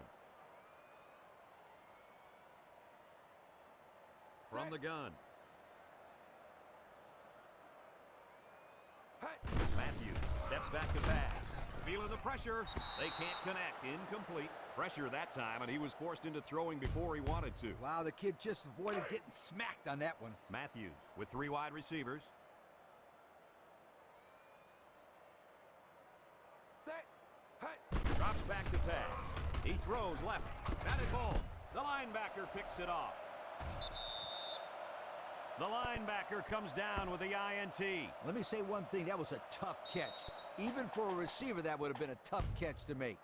A: From the gun. Matthews steps back to pass. Feeling the pressure. They can't connect. Incomplete. Pressure that time, and he was forced into throwing before he wanted to.
C: Wow, the kid just avoided getting smacked on that one.
A: Matthews with 3 wide receivers. Drops back to pass. He throws left. Batted ball. The linebacker picks it off. The linebacker comes down with the INT.
C: Let me say one thing. That was a tough catch. Even for a receiver, that would have been a tough catch to make.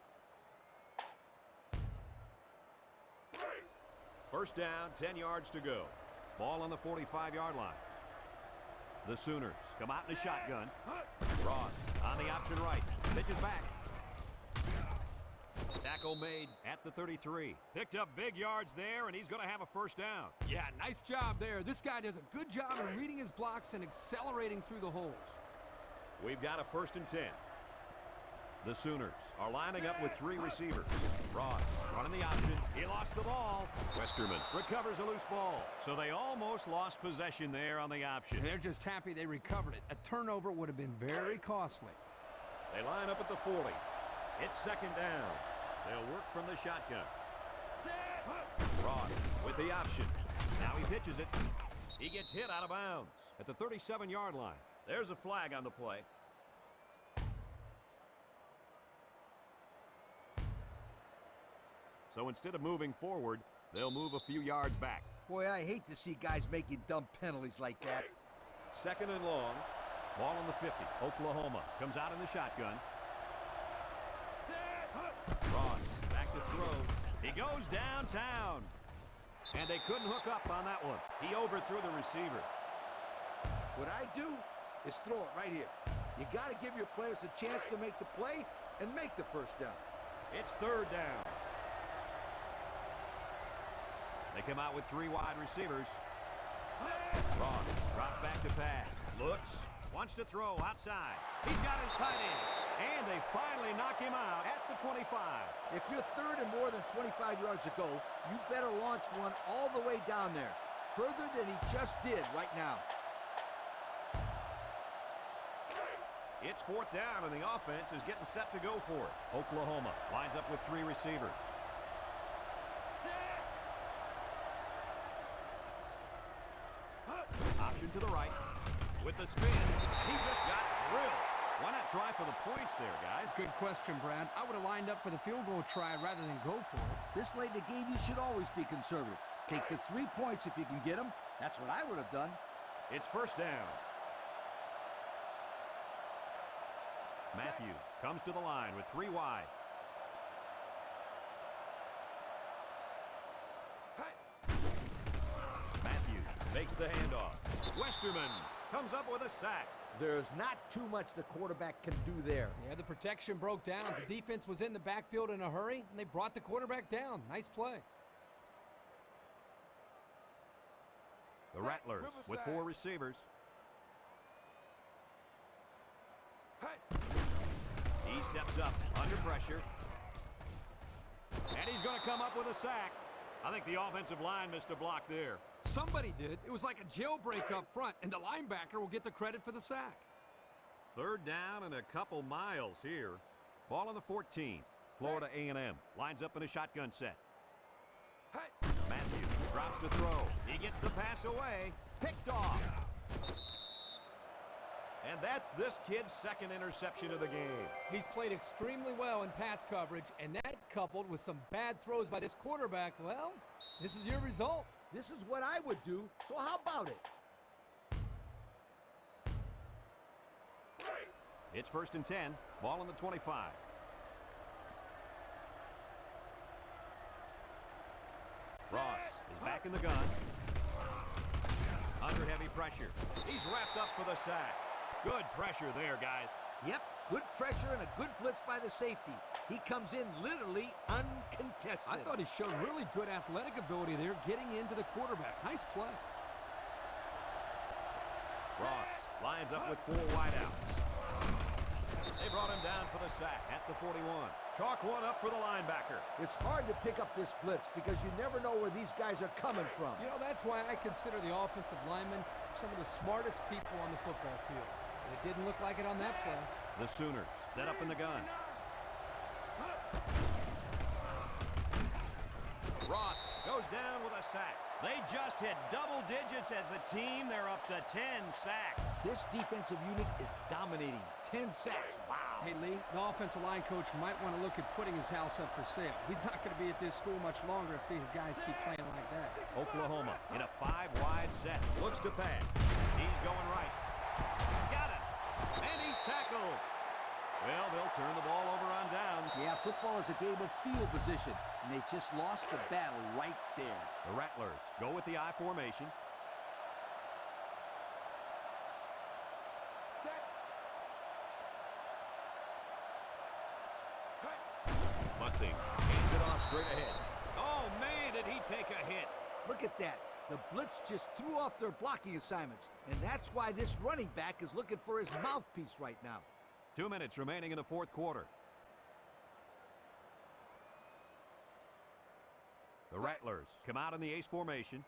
A: First down, 10 yards to go. Ball on the 45-yard line. The Sooners come out in a shotgun. Ross on the option right. Pitches back. Tackle made at the 33. Picked up big yards there, and he's going to have a first down.
B: Yeah, nice job there. This guy does a good job of reading his blocks and accelerating through the holes.
A: We've got a first and 10. The Sooners are lining up with 3 receivers. Ross running the option. He lost the ball. Westerman recovers a loose ball. So they almost lost possession there on the option.
B: They're just happy they recovered it. A turnover would have been very costly.
A: They line up at the 40. It's second down. They'll work from the shotgun. Ross with the option. Now he pitches it. He gets hit out of bounds at the 37-yard line. There's a flag on the play. So instead of moving forward, they'll move a few yards back.
C: Boy, I hate to see guys making dumb penalties like that.
A: Second and long. Ball on the 50. Oklahoma comes out in the shotgun. Ross back to throw. He goes downtown. And they couldn't hook up on that one. He overthrew the receiver.
C: What I do is throw it right here. You got to give your players a chance to make the play and make the first down.
A: It's third down. They come out with 3 wide receivers. Ross drops back to pass. Looks. Wants to throw outside. He's got his tight end. And they finally knock him out at the 25.
C: If you're third and more than 25 yards to go, you better launch one all the way down there. further than he just did right now.
A: It's fourth down, and the offense is getting set to go for it. Oklahoma lines up with 3 receivers. Option to the right with the spin. He just got drilled. Why not try for the points there, guys?
B: Good question, Brad. I would have lined up for the field goal try rather than go for it.
C: This late in the game, you should always be conservative. Take the 3 points if you can get them. That's what I would have done.
A: It's first down. Matthews comes to the line with 3 wide. Matthews makes the handoff. Westerman comes up with a sack.
C: There's not too much the quarterback can do there.
B: Yeah, the protection broke down. The defense was in the backfield in a hurry, and they brought the quarterback down. Nice play.
A: The Rattlers with 4 receivers. He steps up under pressure. And he's going to come up with a sack. I think the offensive line missed a block there.
B: Somebody did. It was like a jailbreak up front, and the linebacker will get the credit for the sack.
A: Third down and a couple miles here. Ball on the 14. Florida A&M lines up in a shotgun set. Matthews drops to throw. He gets the pass away. Picked off. And that's this kid's second interception of the game.
B: He's played extremely well in pass coverage, and that coupled with some bad throws by this quarterback, well, this is your result.
C: This is what I would do, so how about it?
A: It's first and 10. Ball on the 25. Ross is back in the gun. Under heavy pressure. He's wrapped up for the sack. Good pressure there, guys.
C: Yep, good pressure and a good blitz by the safety. He comes in literally uncontested.
B: I thought he showed really good athletic ability there getting into the quarterback. Nice play.
A: Ross lines up with 4 wideouts. They brought him down for the sack at the 41. Chalk one up for the linebacker.
C: It's hard to pick up this blitz because you never know where these guys are coming from.
B: You know, that's why I consider the offensive linemen some of the smartest people on the football field. It didn't look like it on that play.
A: The Sooners set up in the gun. Ross goes down with a sack. They just hit double digits as a team. They're up to 10 sacks.
C: This defensive unit is dominating. 10 sacks. Wow.
B: Hey, Lee, the offensive line coach might want to look at putting his house up for sale. He's not going to be at this school much longer if these guys keep playing like that.
A: Oklahoma in a 5-wide set. Looks to pass. He's going right. Got it. And he's tackled. Well, they'll turn the ball over on downs.
C: Yeah, football is a game of field position, and they just lost the battle right there.
A: The Rattlers go with the I formation. Bussing hands it off straight ahead. Oh, man, did he take a hit.
C: Look at that. The blitz just threw off their blocking assignments, and that's why this running back is looking for his mouthpiece right now.
A: 2 minutes remaining in the fourth quarter. The Rattlers come out in the ace formation.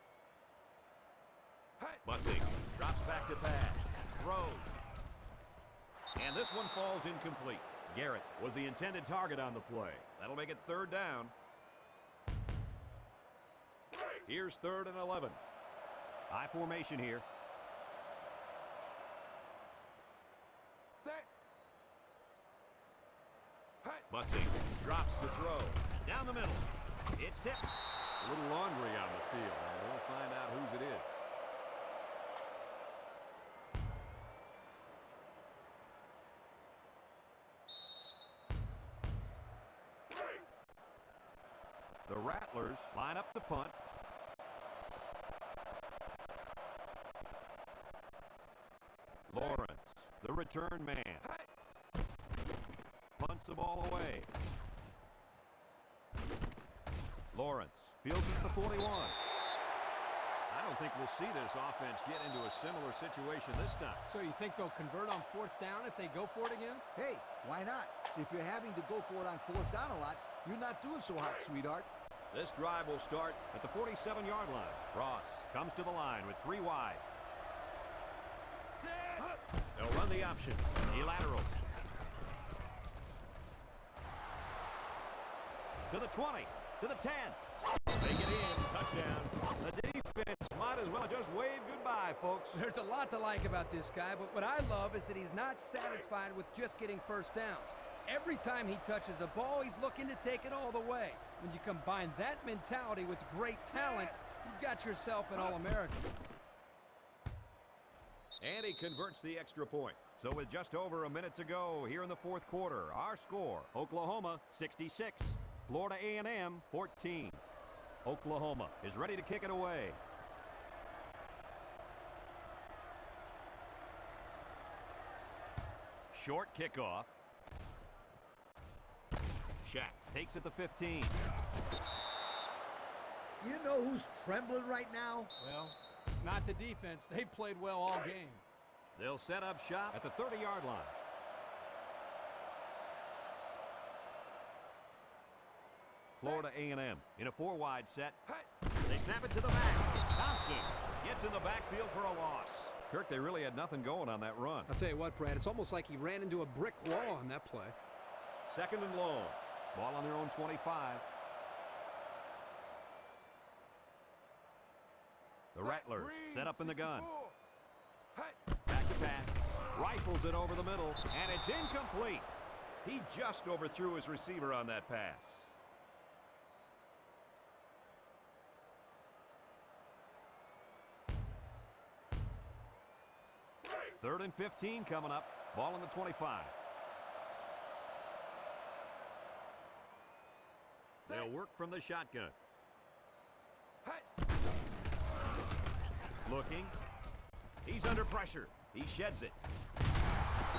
A: Bussing drops back to pass. Throws. And this one falls incomplete. Garrett was the intended target on the play. That'll make it third down. Here's 3rd and 11. I formation here. Bussing drops to throw. Down the middle. It's tipped. A little laundry on the field. We'll find out whose it is. The Rattlers line up to punt. Lawrence, the return man. Punts the ball away. Lawrence fields at the 41. I don't think we'll see this offense get into a similar situation this time.
B: So you think they'll convert on 4th down if they go for it again?
C: Hey, why not? If you're having to go for it on 4th down a lot, you're not doing so hot, sweetheart.
A: This drive will start at the 47-yard line. Ross comes to the line with 3 wide. They'll run the option. He laterals. To the 20. To the 10. They get in. Touchdown. The defense might as well just wave goodbye, folks.
B: There's a lot to like about this guy, but what I love is that he's not satisfied with just getting first downs. Every time he touches a ball, he's looking to take it all the way. When you combine that mentality with great talent, you've got yourself an All-American.
A: And he converts the extra point. So with just over a minute to go here in the fourth quarter, our score, Oklahoma 66, Florida A&M 14. Oklahoma is ready to kick it away. Short kickoff. Shaq takes it to 15.
C: You know who's trembling right now?
B: Well, it's not the defense. They've played well all game.
A: They'll set up shop at the 30-yard line. Florida A&M in a 4-wide set. They snap it to the back. Thompson gets in the backfield for a loss. Kirk, they really had nothing going on that run.
D: I'll tell you what, Brad, it's almost like he ran into a brick wall on that play.
A: Second and long. Ball on their own 25. The Rattlers set up in the gun. Back to pass. Rifles it over the middle, and it's incomplete. He just overthrew his receiver on that pass. Third and 15 coming up. Ball on the 25. They'll work from the shotgun. Looking. He's under pressure. He sheds it.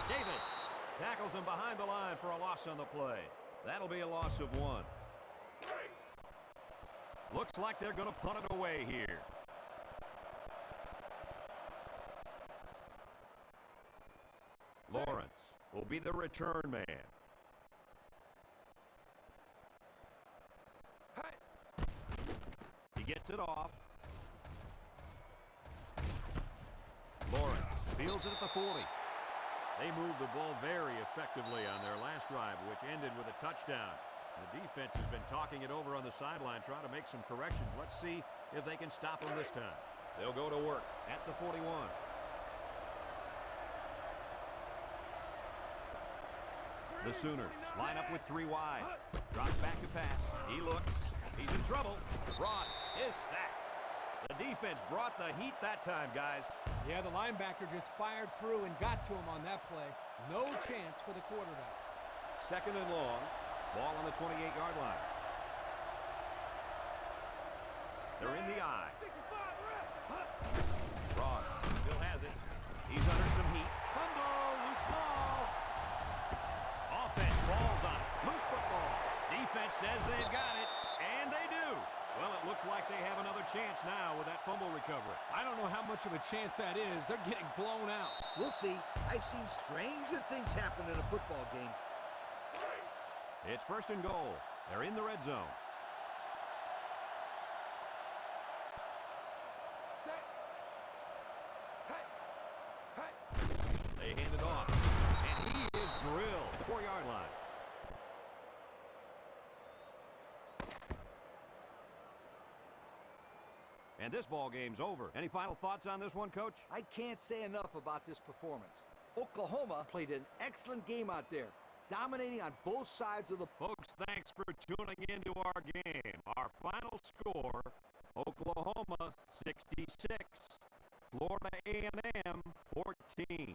A: Davis tackles him behind the line for a loss on the play. That'll be a loss of 1. Looks like they're going to punt it away here. Lawrence will be the return man. He gets it off. Lawrence fields it at the 40. They moved the ball very effectively on their last drive, which ended with a touchdown. The defense has been talking it over on the sideline, trying to make some corrections. Let's see if they can stop them this time. They'll go to work at the 41. The Sooners line up with 3 wide. Drops back to pass. He looks. He's in trouble. Ross is sacked. The defense brought the heat that time, guys.
B: Yeah, the linebacker just fired through and got to him on that play. No chance for the quarterback.
A: Second and long. Ball on the 28-yard line. They're in the eye. Ross still has it. He's under some heat. Fumble, loose ball. Offense falls on it. Loose football. Defense says they've got it, and they do. Well, it looks like they have another chance now with that fumble recovery.
B: I don't know how much of a chance that is. They're getting blown out.
C: We'll see. I've seen stranger things happen in a football game.
A: It's first and goal. They're in the red zone. They hand it off. And he is drilled. 4-yard line. And this ball game's over. Any final thoughts on this one, Coach?
C: I can't say enough about this performance. Oklahoma played an excellent game out there, dominating on both sides of the...
A: Folks, thanks for tuning into our game. Our final score, Oklahoma 66, Florida A&M 14.